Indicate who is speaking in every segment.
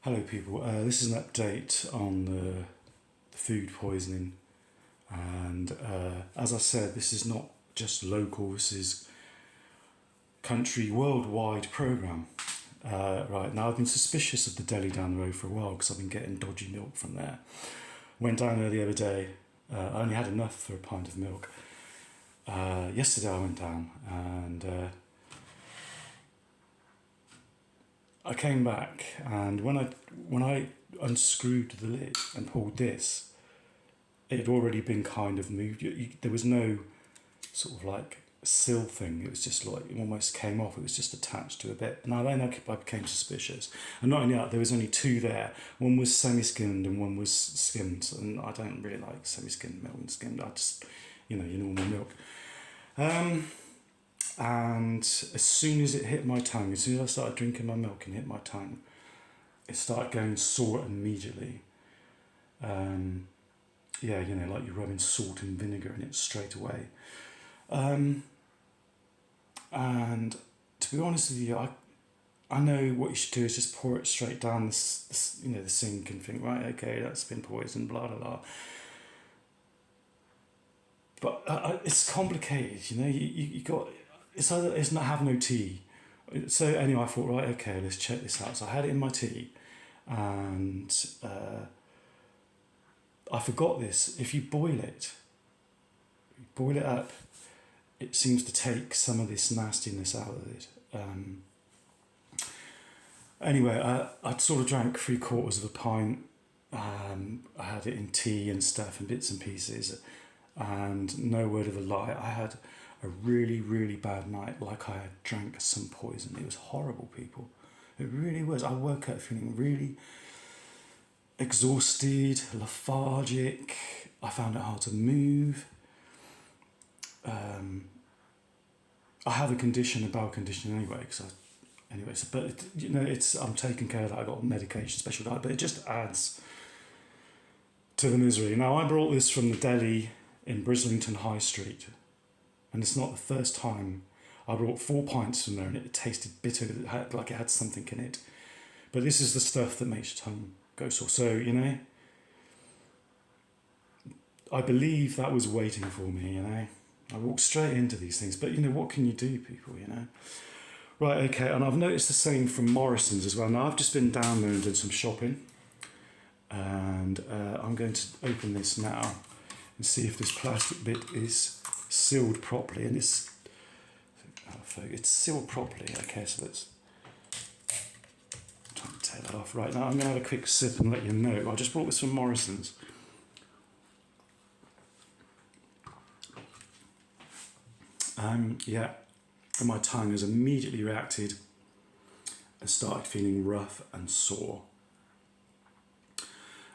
Speaker 1: Hello, people. This is an update on the food poisoning, and as I said, this is not just local. This is country worldwide program. Right now, I've been suspicious of the deli down the road for a while because I've been getting dodgy milk from there. Went down there the other day. I only had enough for a pint of milk. Yesterday, I went down and. I came back, and when I unscrewed the lid and pulled this, it had already been kind of moved. There was no sort of like sill thing. It was just like it almost came off. It was just attached to a bit. Now then, I became suspicious, and not only that, there was only two there. One was semi-skimmed and one was skimmed, and I don't really like semi-skimmed milk and skimmed. I just, your normal milk. And as soon as it hit my tongue, as soon as I started drinking my milk and hit my tongue, it started going sore immediately. Like you're rubbing salt and vinegar in it straight away. And to be honest with you, I know what you should do is just pour it straight down the sink and think, right, okay, that's been poisoned, blah, blah, blah. But it's complicated, you got... It's not have no tea. So anyway, I thought, right, okay, let's check this out. So I had it in my tea, and I forgot this. If you boil it up, it seems to take some of this nastiness out of it. Anyway, I'd sort of drank 3/4 of a pint. I had it in tea and stuff and bits and pieces, and no word of a lie, I had a really, really bad night, like I had drank some poison. It was horrible, people. It really was. I woke up feeling really exhausted, lethargic. I found it hard to move. I have a bowel condition anyway, I'm taking care of that. I got medication, special diet, but it just adds to the misery. Now, I brought this from the deli in Brislington High Street. And it's not the first time. I brought 4 pints from there and it tasted bitter, like it had something in it. But this is the stuff that makes your tongue go sore. So, I believe that was waiting for me, I walked straight into these things. But, what can you do, people, Right, okay, and I've noticed the same from Morrison's as well. Now, I've just been down there and done some shopping. And I'm going to open this now and see if this plastic bit is sealed properly, and it's sealed properly. Okay, so let's try and take that off. Right, now I'm going to have a quick sip and let you know. I just brought this from Morrison's. And my tongue has immediately reacted and started feeling rough and sore.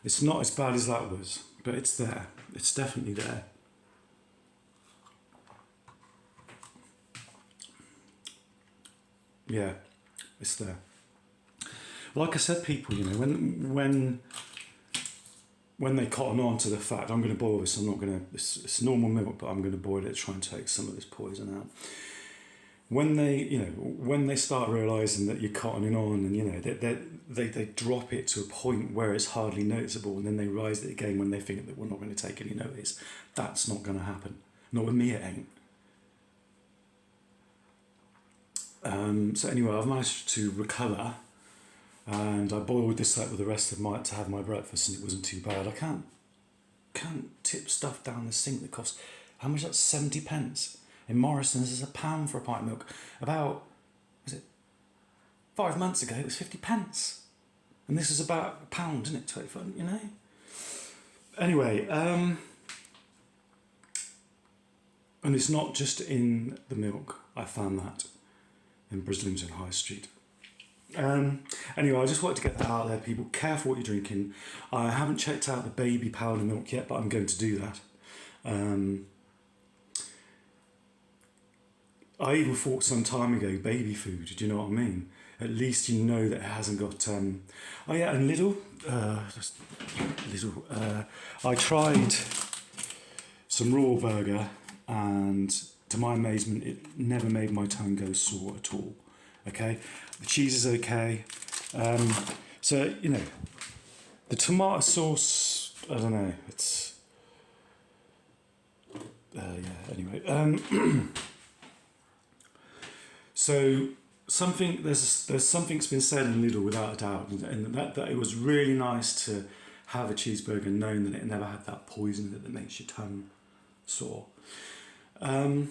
Speaker 1: It's not as bad as that was, but it's there. It's definitely there. Yeah, it's there. Like I said, people, when they cotton on to the fact, I'm going to boil this, it's normal milk, but I'm going to boil it to try and take some of this poison out. When they start realising that you're cottoning on, and they drop it to a point where it's hardly noticeable, and then they rise it again when they think that we're not going to take any notice. That's not going to happen. Not with me, it ain't. So anyway, I've managed to recover, and I boiled this up with the rest of to have my breakfast, and it wasn't too bad. I can't tip stuff down the sink that costs, how much? That's 70 pence. In Morrison's, there's £1 for a pint of milk. About, 5 months ago, it was 50 pence. And this is about £1, isn't it? 25, Anyway, and it's not just in the milk. I found that in Brislington High Street. Anyway, I just wanted to get that out there, people. Careful what you're drinking. I haven't checked out the baby powder milk yet, but I'm going to do that. I even thought some time ago, baby food, do you know what I mean? At least you know that it hasn't got... and Lidl, I tried some raw burger, and to my amazement, it never made my tongue go sore at all. Okay, the cheese is okay. So, you know, the tomato sauce, I don't know, it's, anyway. So there's something's been said in Lidl without a doubt, and that it was really nice to have a cheeseburger knowing that it never had that poison that makes your tongue sore. I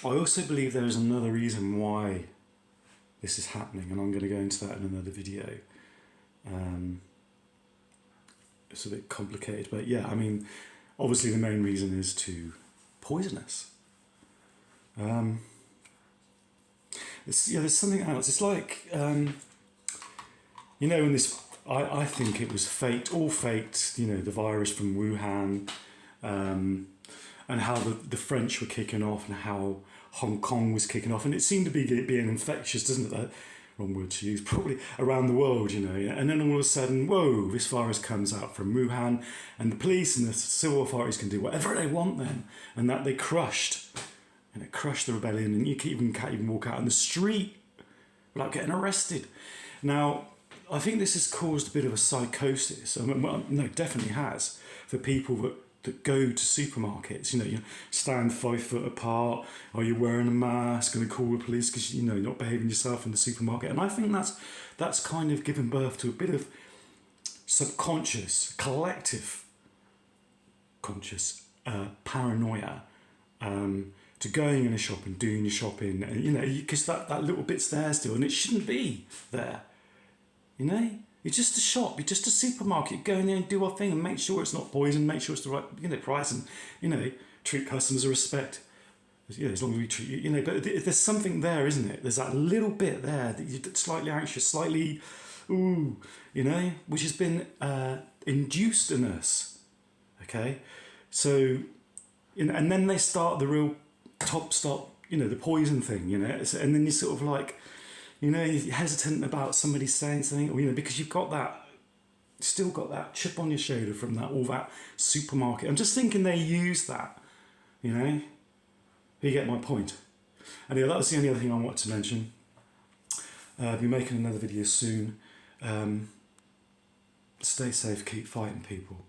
Speaker 1: also believe there is another reason why this is happening, and I'm going to go into that in another video. It's a bit complicated, but yeah, I mean, obviously the main reason is to poison us. There's something else. It's like, you know, in this, I think it was faked, all faked, you know, the virus from Wuhan, and how the French were kicking off and how Hong Kong was kicking off. And it seemed to be being infectious, doesn't it? That wrong word to use, probably around the world, you know. And then all of a sudden, whoa, this virus comes out from Wuhan, and the police and the civil authorities can do whatever they want then. And that they crushed the rebellion, and can't even walk out on the street without getting arrested. Now, I think this has caused a bit of a psychosis. I mean, well, no, it definitely has, for people that go to supermarkets. You stand 5 foot apart. Are you wearing a mask? Going to call the police because you're not behaving yourself in the supermarket? And I think that's kind of given birth to a bit of subconscious, collective, conscious paranoia. To going in a shop and doing your shopping, and because that little bit's there still, and it shouldn't be there. You're just a shop, you're just a supermarket. Go in there and do our thing and make sure it's not poison, make sure it's the right price, and treat customers with respect. As long as we treat but there's something there, isn't it? There's that little bit there that you're slightly anxious, slightly, which has been induced in us. Okay, so and then they start the real stop, the poison thing, and then you're sort of like, you're hesitant about somebody saying something, or, because you've still got that chip on your shoulder from all that supermarket. I'm just thinking they use that, You get my point. Anyway, that was the only other thing I wanted to mention. I'll be making another video soon. Stay safe, keep fighting, people.